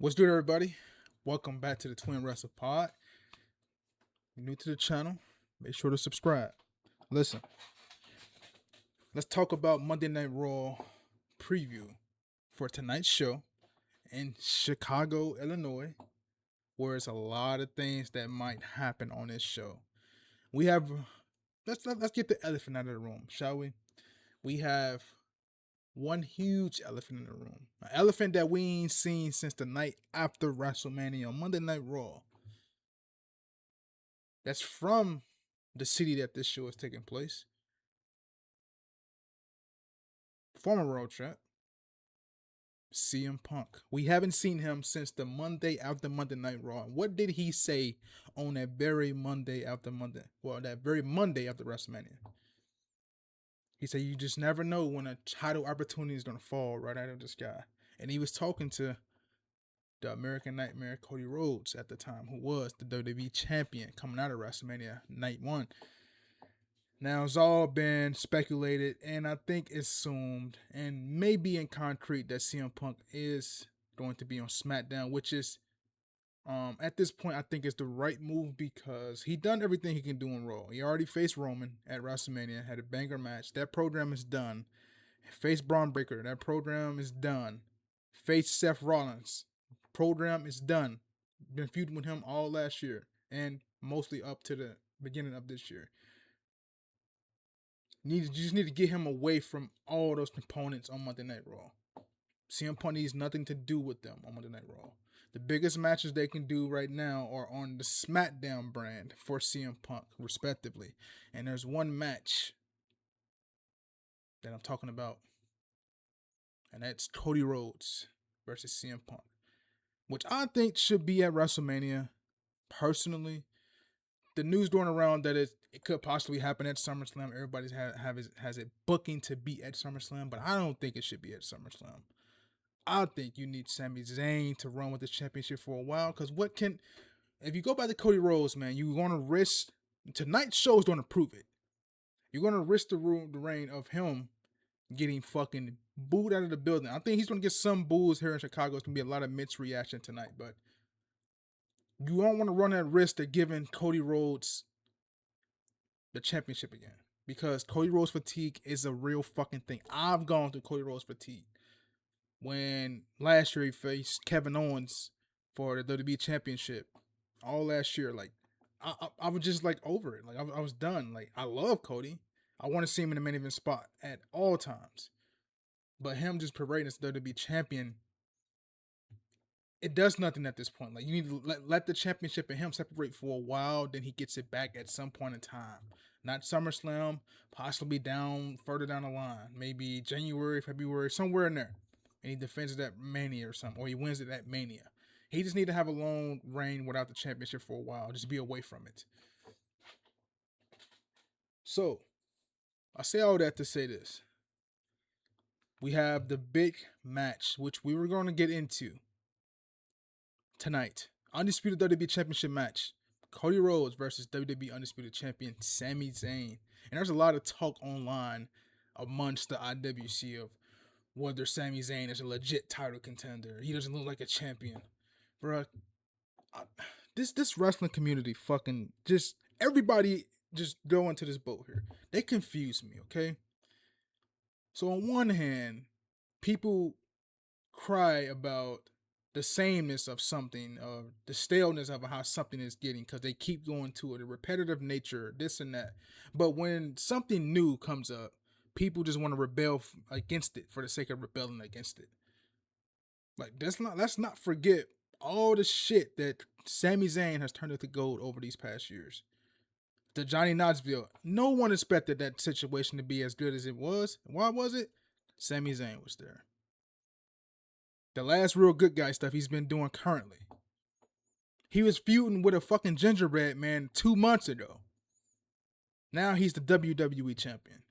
What's good, everybody? Welcome back to the Twin Wrestle Pod. If you're new to the channel, make sure to subscribe. Listen, let's talk about Monday Night Raw preview for tonight's show in Chicago, Illinois, where there's a lot of things that might happen on this show. We have let's get the elephant out of the room, shall we? We have one huge elephant in the room, an elephant that we ain't seen since the night after WrestleMania on Monday Night Raw. That's from the city that this show is taking place. Former world champ, CM Punk. We haven't seen him since the Monday after Monday Night Raw. What did he say on that very Monday after Monday? Well, that very Monday after WrestleMania. He said, "You just never know when a title opportunity is going to fall right out of the sky." And he was talking to the American Nightmare Cody Rhodes at the time, who was the WWE Champion coming out of WrestleMania Night 1. Now, it's all been speculated, and I think assumed, and maybe in concrete, that CM Punk is going to be on SmackDown, which is, at this point, I think is the right move because he done everything he can do on Raw. He already faced Roman at WrestleMania, had a banger match. That program is done. Faced Braun Breaker. That program is done. Faced Seth Rollins. Program is done. Been feuding with him all last year and mostly up to the beginning of this year. You just need to get him away from all those components on Monday Night Raw. CM Punk needs nothing to do with them on Monday Night Raw. The biggest matches they can do right now are on the SmackDown brand for CM Punk, respectively. And there's one match that I'm talking about, and that's Cody Rhodes versus CM Punk, which I think should be at WrestleMania, personally. The news going around that it could possibly happen at SummerSlam. Everybody has it booking to be at SummerSlam, but I don't think it should be at SummerSlam. I think you need Sami Zayn to run with this championship for a while, because if you go by the Cody Rhodes, man, you're going to risk, tonight's show is going to prove it. You're going to risk the reign of him getting fucking booed out of the building. I think he's going to get some boos here in Chicago. It's going to be a lot of mixed reaction tonight, but you don't want to run that risk of giving Cody Rhodes the championship again, because Cody Rhodes fatigue is a real fucking thing. I've gone through Cody Rhodes fatigue. When last year he faced Kevin Owens for the WWE Championship, all last year, like I was just like over it. Like I was done. Like I love Cody. I want to see him in the main event spot at all times, but him just parading as the WWE Champion, it does nothing at this point. Like you need to let the championship and him separate for a while. Then he gets it back at some point in time. Not SummerSlam, possibly further down the line, maybe January, February, somewhere in there. And he defends it at Mania or something, or he wins it at Mania. He just need to have a long reign without the championship for a while. Just be away from it. So, I say all that to say this. We have the big match, which we were going to get into tonight. Undisputed WWE Championship match. Cody Rhodes versus WWE Undisputed Champion Sami Zayn. And there's a lot of talk online amongst the IWC of whether Sami Zayn is a legit title contender. He doesn't look like a champion. Bruh, this wrestling community fucking just, everybody just go into this boat here. They confuse me, okay? So on one hand, people cry about the sameness of something, of the staleness of how something is getting, because they keep going to it, the repetitive nature, this and that. But when something new comes up, people just want to rebel against it for the sake of rebelling against it. Like let's not forget all the shit that Sami Zayn has turned into gold over these past years. The Johnny Knoxville, no one expected that situation to be as good as it was. Why was it? Sami Zayn was there. The last real good guy stuff he's been doing currently. He was feuding with a fucking gingerbread man 2 months ago. Now he's the WWE champion.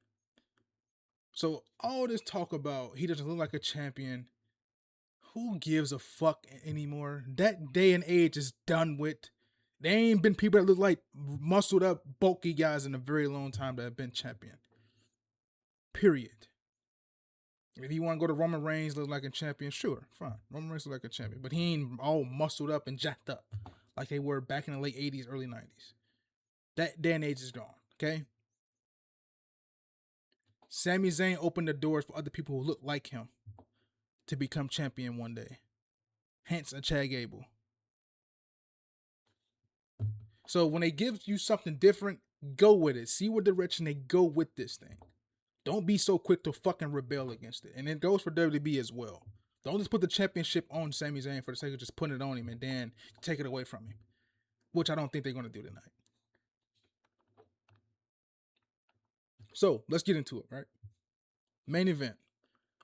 So all this talk about he doesn't look like a champion, who gives a fuck anymore? That day and age is done with. There ain't been people that look like muscled up, bulky guys in a very long time that have been champion. Period. If you want to go to Roman Reigns look like a champion, sure, fine. Roman Reigns look like a champion, but he ain't all muscled up and jacked up like they were back in the late 80s, early 90s. That day and age is gone, okay? Sami Zayn opened the doors for other people who look like him to become champion one day. Hence a Chad Gable. So when they give you something different, go with it. See what direction they go with this thing. Don't be so quick to fucking rebel against it. And it goes for WWE as well. Don't just put the championship on Sami Zayn for the sake of just putting it on him and then take it away from him. Which I don't think they're going to do tonight. So let's get into it, right? Main event.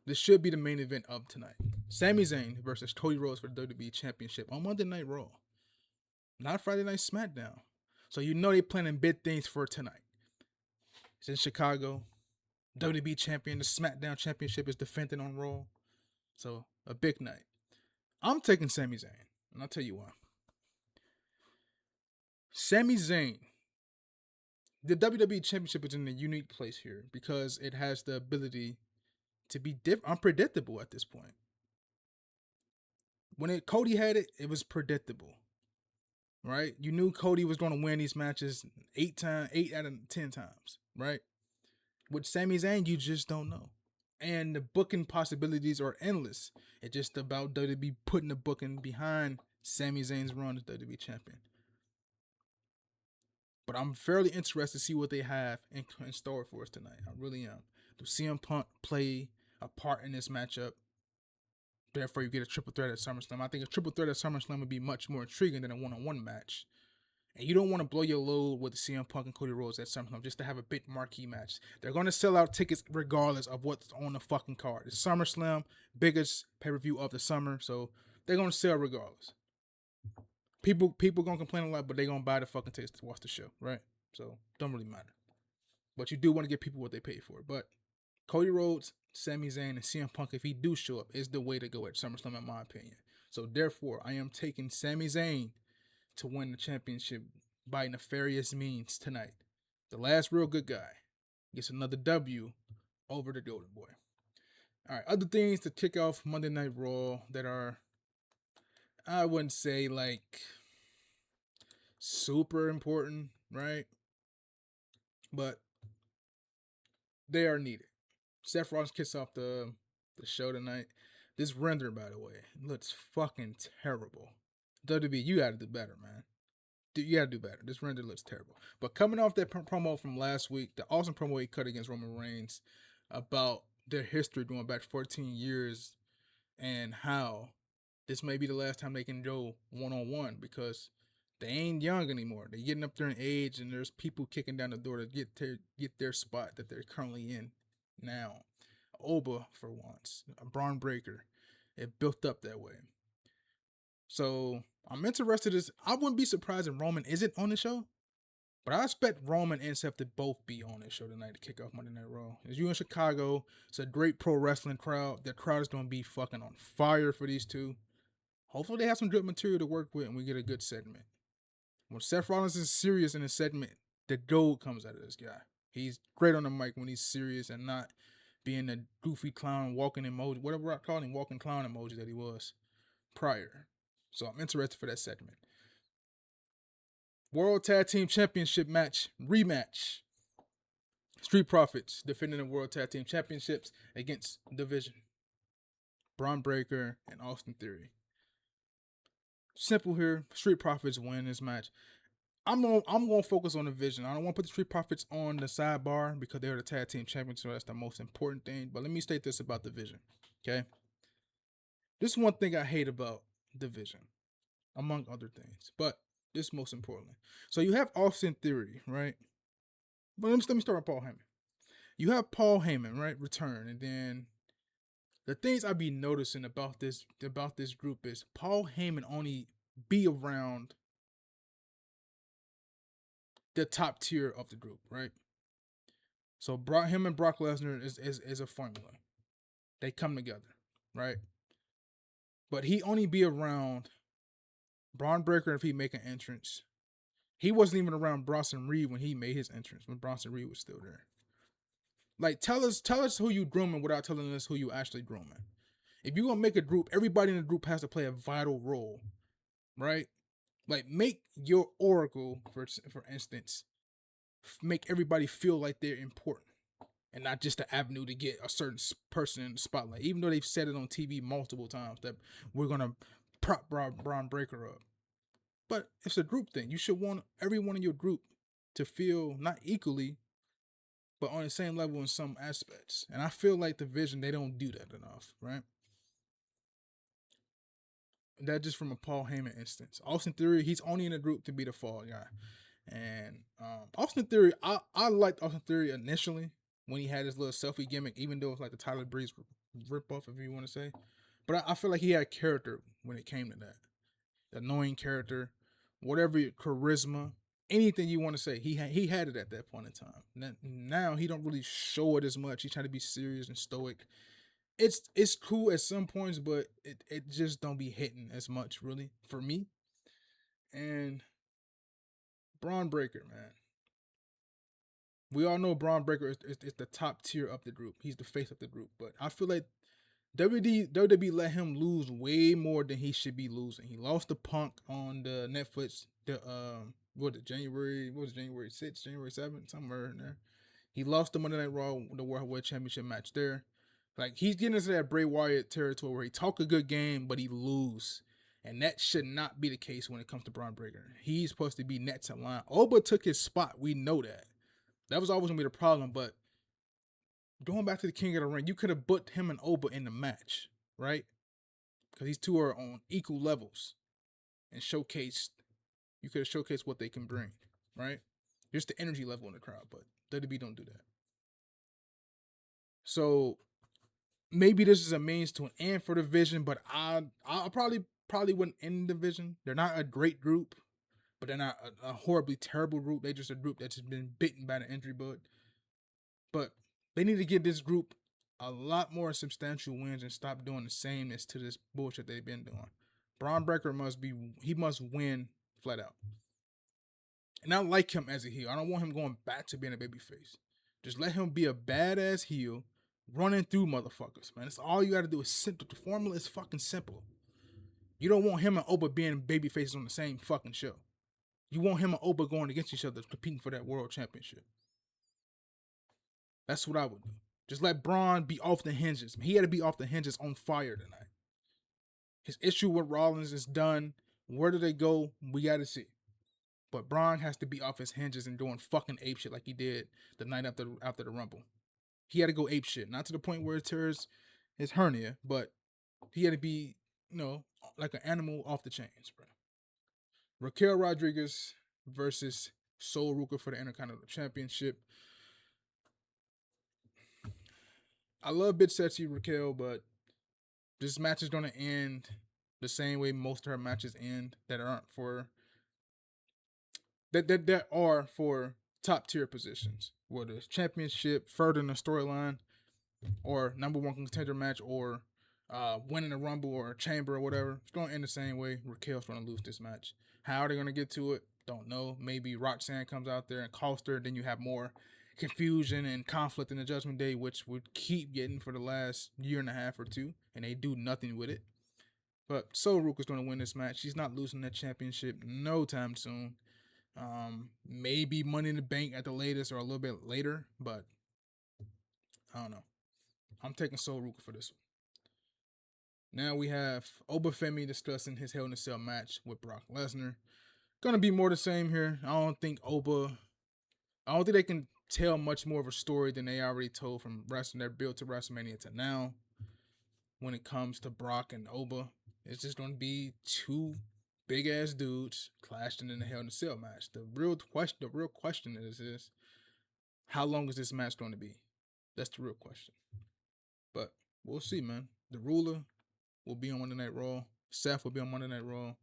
This should be the main event of tonight. Sami Zayn versus Cody Rhodes for the WWE Championship on Monday Night Raw. Not Friday Night SmackDown. So you know they're planning big things for tonight. It's in Chicago. WWE Champion, the SmackDown Championship is defended on Raw. So a big night. I'm taking Sami Zayn, and I'll tell you why. Sami Zayn. The WWE Championship is in a unique place here because it has the ability to be unpredictable at this point. When Cody had it, it was predictable. Right? You knew Cody was going to win these matches 8 out of 10 times, right? With Sami Zayn, you just don't know. And the booking possibilities are endless. It's just about WWE putting the booking behind Sami Zayn's run as WWE Champion. But I'm fairly interested to see what they have in store for us tonight. I really am. Do CM Punk play a part in this matchup? Therefore, you get a triple threat at SummerSlam. I think a triple threat at SummerSlam would be much more intriguing than a one-on-one match. And you don't want to blow your load with CM Punk and Cody Rhodes at SummerSlam just to have a big marquee match. They're going to sell out tickets regardless of what's on the fucking card. It's SummerSlam, biggest pay-per-view of the summer, so they're going to sell regardless. People going to complain a lot, but they're going to buy the fucking tickets to watch the show, right? So, don't really matter. But you do want to give people what they pay for. But Cody Rhodes, Sami Zayn, and CM Punk, if he do show up, is the way to go at SummerSlam, in my opinion. So, therefore, I am taking Sami Zayn to win the championship by nefarious means tonight. The last real good guy gets another W over the Golden Boy. All right, other things to kick off Monday Night Raw that are, I wouldn't say like super important, right? But they are needed. Seth Rollins kicks off the show tonight. This render, by the way, looks fucking terrible. WWE, you gotta do better, man. You gotta do better. This render looks terrible. But coming off that promo from last week, the awesome promo he cut against Roman Reigns about their history going back 14 years and how this may be the last time they can go one-on-one because they ain't young anymore. They're getting up there in age, and there's people kicking down the door to get their spot that they're currently in now. Oba, for once. A Braun Breaker. It built up that way. So I'm interested. I wouldn't be surprised if Roman isn't on the show, but I expect Roman and Seth to both be on this show tonight to kick off Monday Night Raw. As you in Chicago, it's a great pro wrestling crowd. The crowd is going to be fucking on fire for these two. Hopefully they have some good material to work with and we get a good segment. When Seth Rollins is serious in a segment, the gold comes out of this guy. He's great on the mic when he's serious and not being a goofy clown walking emoji, whatever I call him, walking clown emoji that he was prior. So I'm interested for that segment. World Tag Team Championship match rematch. Street Profits defending the World Tag Team Championships against Division. Braun Breaker and Austin Theory. Simple here. Street Profits win this match. I'm gonna focus on the Division. I don't want to put the Street Profits on the sidebar because they're the Tag Team Champions, so that's the most important thing. But let me state this about Division. Okay. This is one thing I hate about Division, among other things. But this is most importantly. So you have Austin Theory, right? But let me start with Paul Heyman. You have Paul Heyman, right, return, and then the things I be noticing about this group is Paul Heyman only be around the top tier of the group, right? So him and Brock Lesnar is a formula. They come together, right? But he only be around Braun Breaker if he make an entrance. He wasn't even around Bronson Reed when he made his entrance, when Bronson Reed was still there. Like tell us who you grooming without telling us who you actually grooming. If you're gonna make a group, everybody in the group has to play a vital role, right? Like make your oracle, for instance, make everybody feel like they're important and not just the avenue to get a certain person in the spotlight. Even though they've said it on TV multiple times that we're gonna prop Braun Breaker up, but it's a group thing. You should want everyone in your group to feel not equally, but on the same level in some aspects. And I feel like the Vision, they don't do that enough, right? That just from a Paul Heyman instance. Austin Theory, he's only in the group to be the fall guy. And Austin Theory, I liked Austin Theory initially when he had his little selfie gimmick, even though it's like the Tyler Breeze ripoff, if you want to say. But I feel like he had character when it came to that. Annoying character, whatever charisma, anything you want to say, he had it at that point in time. Now he don't really show it as much. He's trying to be serious and stoic. It's cool at some points, but it just don't be hitting as much really for me. And Braun Breaker, man. We all know Braun Breaker is the top tier of the group. He's the face of the group. But I feel like WWE let him lose way more than he should be losing. He lost the Punk on the Netflix. January 6th, January 7th, somewhere in there. He lost the Monday Night Raw, the World Heavyweight Championship match there. Like he's getting into that Bray Wyatt territory where he talk a good game, but he lose. And that should not be the case when it comes to Braun Breaker. He's supposed to be next in line. Oba took his spot. We know that. That was always gonna be the problem, but going back to the King of the Ring, you could have put him and Oba in the match, right? Because these two are on equal levels and showcased. You could have showcased what they can bring, right? Just the energy level in the crowd, but WWE don't do that. So maybe this is a means to an end for the Vision, but I probably wouldn't end the Vision. They're not a great group, but they're not a horribly terrible group. They're just a group that's just been bitten by the injury bug. But they need to give this group a lot more substantial wins and stop doing the sameness to this bullshit they've been doing. Braun Breaker must win flat out. And I like him as a heel. I don't want him going back to being a babyface. Just let him be a badass heel running through motherfuckers, man. That's all you gotta do is simple. The formula is fucking simple. You don't want him and Oba being babyfaces on the same fucking show. You want him and Oba going against each other, competing for that world championship. That's what I would do. Just let Braun be off the hinges. He had to be off the hinges on fire tonight. His issue with Rollins is done. Where do they go? We got to see. But Braun has to be off his hinges and doing fucking ape shit like he did the night after the Rumble. He had to go ape shit. Not to the point where it tears his hernia, but he had to be, like an animal off the chains, bro. Raquel Rodriguez versus Sol Ruka for the Intercontinental Championship. I love Bitch Sexy Raquel, but this match is going to end the same way most of her matches end that are for top tier positions, whether it's championship, further in the storyline, or number one contender match, or winning a Rumble or a Chamber or whatever. It's going to end the same way. Raquel's going to lose this match. How are they going to get to it? Don't know. Maybe Roxanne comes out there and costs her. Then you have more confusion and conflict in the Judgment Day, which we keep getting for the last year and a half or two, and they do nothing with it. But Sol Ruka's going to win this match. She's not losing that championship no time soon. Maybe Money in the Bank at the latest or a little bit later, but I don't know. I'm taking Sol Ruka for this one. Now we have Oba Femi discussing his Hell in a Cell match with Brock Lesnar. Gonna be more the same here. I don't think they can tell much more of a story than they already told from wrestling their build to WrestleMania to now. When it comes to Brock and Oba, it's just gonna be two big ass dudes clashing in the Hell in a Cell match. The real question is how long is this match going to be? That's the real question. But we'll see, man. The Ruler will be on Monday Night Raw. Seth will be on Monday Night Raw.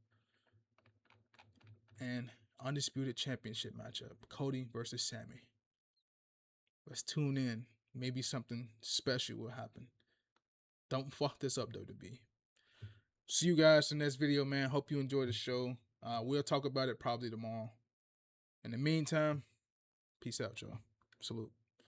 And Undisputed Championship matchup. Cody versus Sammy. Let's tune in. Maybe something special will happen. Don't fuck this up, WWE. See you guys in the next video, man. Hope you enjoy the show. We'll talk about it probably tomorrow. In the meantime, peace out, y'all. Salute.